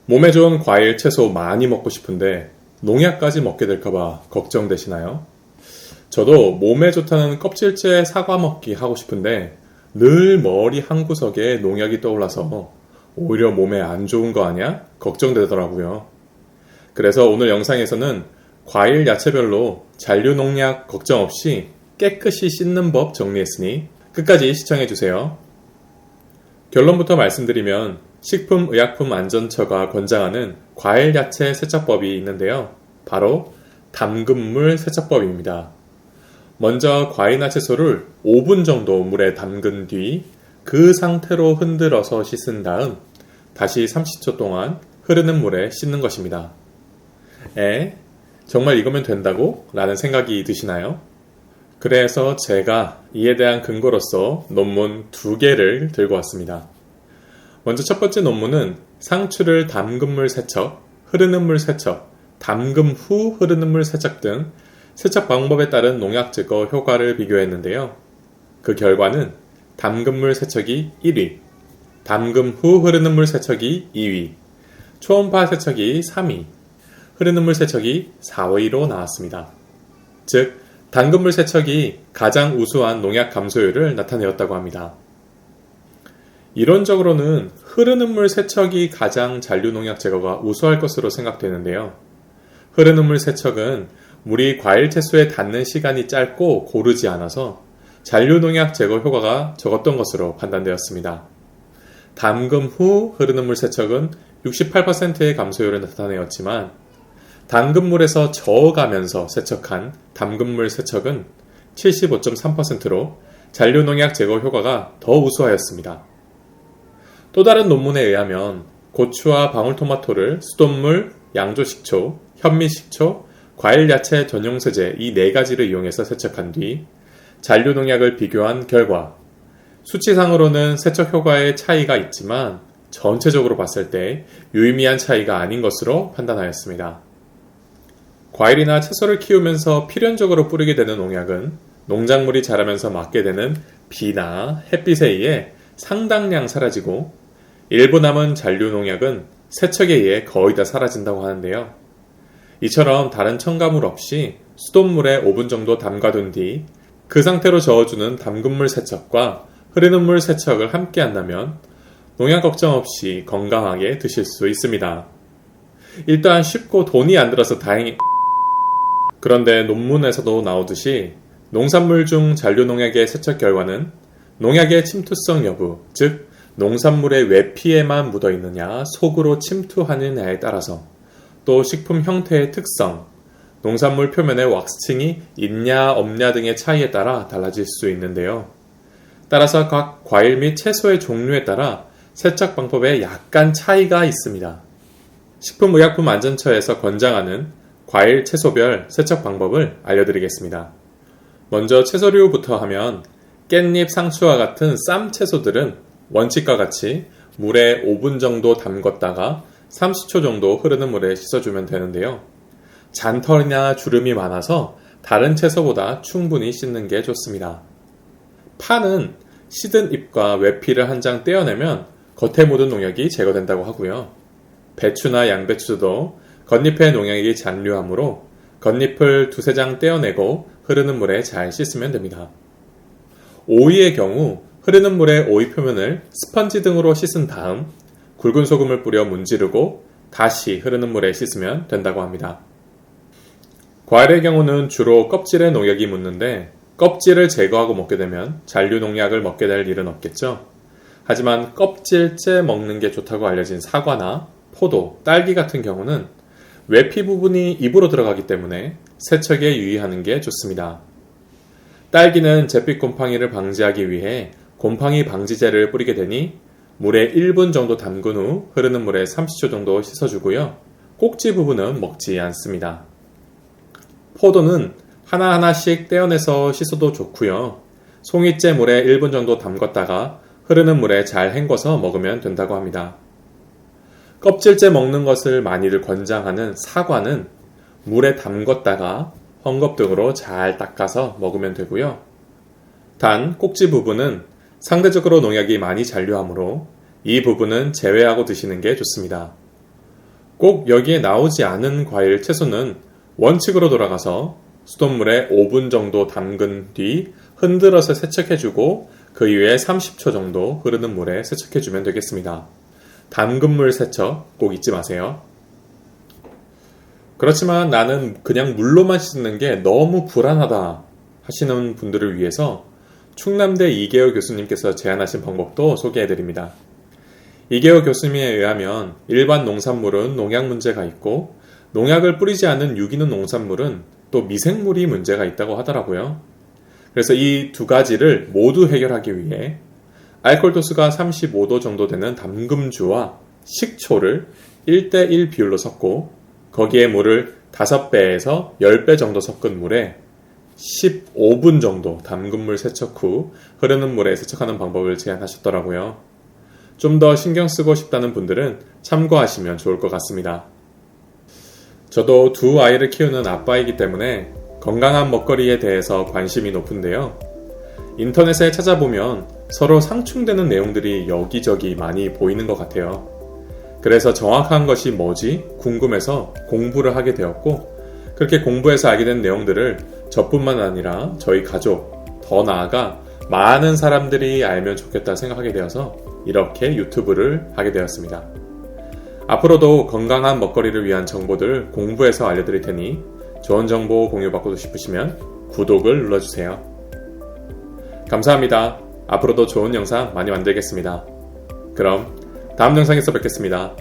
몸에 좋은 과일, 채소 많이 먹고 싶은데 농약까지 먹게 될까봐 걱정되시나요? 저도 몸에 좋다는 껍질째 사과 먹기 하고 싶은데 늘 머리 한구석에 농약이 떠올라서 오히려 몸에 안 좋은 거 아니야? 걱정되더라고요. 그래서 오늘 영상에서는 과일, 야채별로 잔류 농약 걱정 없이 깨끗이 씻는 법 정리했으니 끝까지 시청해주세요. 결론부터 말씀드리면 식품의약품안전처가 권장하는 과일, 야채 세척법이 있는데요. 바로 담근물 세척법입니다. 먼저 과일이나 채소를 5분 정도 물에 담근 뒤 그 상태로 흔들어서 씻은 다음 다시 30초 동안 흐르는 물에 씻는 것입니다. 정말 이거면 된다고? 라는 생각이 드시나요? 그래서 제가 이에 대한 근거로서 논문 2개를 들고 왔습니다. 먼저 첫 번째 논문은 상추를 담근 물 세척, 흐르는 물 세척, 담금 후 흐르는 물 세척 등 세척 방법에 따른 농약 제거 효과를 비교했는데요. 그 결과는 담근 물 세척이 1위, 담금 후 흐르는 물 세척이 2위, 초음파 세척이 3위, 흐르는 물 세척이 4위로 나왔습니다. 즉, 담근 물 세척이 가장 우수한 농약 감소율을 나타내었다고 합니다. 이론적으로는 흐르는 물 세척이 가장 잔류 농약 제거가 우수할 것으로 생각되는데요. 흐르는 물 세척은 물이 과일 채소에 닿는 시간이 짧고 고르지 않아서 잔류 농약 제거 효과가 적었던 것으로 판단되었습니다. 담금 후 흐르는 물 세척은 68%의 감소율을 나타내었지만 담근 물에서 저어가면서 세척한 담근 물 세척은 75.3%로 잔류 농약 제거 효과가 더 우수하였습니다. 또 다른 논문에 의하면 고추와 방울토마토를 수돗물, 양조식초, 현미식초, 과일 야채 전용 세제 이 4가지를 이용해서 세척한 뒤 잔류 농약을 비교한 결과 수치상으로는 세척 효과의 차이가 있지만 전체적으로 봤을 때 유의미한 차이가 아닌 것으로 판단하였습니다. 과일이나 채소를 키우면서 필연적으로 뿌리게 되는 농약은 농작물이 자라면서 맞게 되는 비나 햇빛에 의해 상당량 사라지고 일부 남은 잔류 농약은 세척에 의해 거의 다 사라진다고 하는데요. 이처럼 다른 첨가물 없이 수돗물에 5분 정도 담가둔 뒤 그 상태로 저어주는 담근물 세척과 흐르는 물 세척을 함께 한다면 농약 걱정 없이 건강하게 드실 수 있습니다. 일단 쉽고 돈이 안 들어서 다행히 그런데 논문에서도 나오듯이 농산물 중 잔류 농약의 세척 결과는 농약의 침투성 여부, 즉 농산물의 외피에만 묻어있느냐 속으로 침투하느냐에 따라서 또 식품 형태의 특성, 농산물 표면에 왁스층이 있냐 없냐 등의 차이에 따라 달라질 수 있는데요. 따라서 각 과일 및 채소의 종류에 따라 세척 방법에 약간 차이가 있습니다. 식품의약품안전처에서 권장하는 과일, 채소별 세척 방법을 알려드리겠습니다. 먼저 채소류부터 하면 깻잎, 상추와 같은 쌈 채소들은 원칙과 같이 물에 5분 정도 담궜다가 30초 정도 흐르는 물에 씻어주면 되는데요. 잔털이나 주름이 많아서 다른 채소보다 충분히 씻는 게 좋습니다. 파는 시든 잎과 외피를 한 장 떼어내면 겉에 묻은 농약이 제거된다고 하고요. 배추나 양배추도 겉잎에 농약이 잔류하므로 겉잎을 2-3장 떼어내고 흐르는 물에 잘 씻으면 됩니다. 오이의 경우 흐르는 물에 오이 표면을 스펀지 등으로 씻은 다음 굵은 소금을 뿌려 문지르고 다시 흐르는 물에 씻으면 된다고 합니다. 과일의 경우는 주로 껍질에 농약이 묻는데 껍질을 제거하고 먹게 되면 잔류 농약을 먹게 될 일은 없겠죠. 하지만 껍질째 먹는 게 좋다고 알려진 사과나 포도, 딸기 같은 경우는 외피 부분이 입으로 들어가기 때문에 세척에 유의하는 게 좋습니다. 딸기는 잿빛 곰팡이를 방지하기 위해 곰팡이 방지제를 뿌리게 되니 물에 1분 정도 담근 후 흐르는 물에 30초 정도 씻어주고요. 꼭지 부분은 먹지 않습니다. 포도는 하나하나씩 떼어내서 씻어도 좋고요. 송이째 물에 1분 정도 담궜다가 흐르는 물에 잘 헹궈서 먹으면 된다고 합니다. 껍질째 먹는 것을 많이들 권장하는 사과는 물에 담궜다가 헝겊 등으로 잘 닦아서 먹으면 되고요. 단 꼭지 부분은 상대적으로 농약이 많이 잔류하므로 이 부분은 제외하고 드시는 게 좋습니다. 꼭 여기에 나오지 않은 과일, 채소는 원칙으로 돌아가서 수돗물에 5분 정도 담근 뒤 흔들어서 세척해주고 그 이후에 30초 정도 흐르는 물에 세척해주면 되겠습니다. 담근 물 세척 꼭 잊지 마세요. 그렇지만 나는 그냥 물로만 씻는 게 너무 불안하다 하시는 분들을 위해서 충남대 이계호 교수님께서 제안하신 방법도 소개해드립니다. 이계호 교수님에 의하면 일반 농산물은 농약 문제가 있고 농약을 뿌리지 않은 유기농 농산물은 또 미생물이 문제가 있다고 하더라고요. 그래서 이 두 가지를 모두 해결하기 위해 알코올 도수가 35도 정도 되는 담금주와 식초를 1대1 비율로 섞고 거기에 물을 5배에서 10배 정도 섞은 물에 15분 정도 담근물 세척 후 흐르는 물에 세척하는 방법을 제안하셨더라고요. 좀 더 신경 쓰고 싶다는 분들은 참고하시면 좋을 것 같습니다. 저도 두 아이를 키우는 아빠이기 때문에 건강한 먹거리에 대해서 관심이 높은데요. 인터넷에 찾아보면 서로 상충되는 내용들이 여기저기 많이 보이는 것 같아요. 그래서 정확한 것이 뭐지 궁금해서 공부를 하게 되었고, 그렇게 공부해서 알게 된 내용들을 저뿐만 아니라 저희 가족, 더 나아가 많은 사람들이 알면 좋겠다 생각하게 되어서 이렇게 유튜브를 하게 되었습니다. 앞으로도 건강한 먹거리를 위한 정보들 공부해서 알려드릴 테니 좋은 정보 공유받고 싶으시면 구독을 눌러주세요. 감사합니다. 앞으로도 좋은 영상 많이 만들겠습니다. 그럼 다음 영상에서 뵙겠습니다.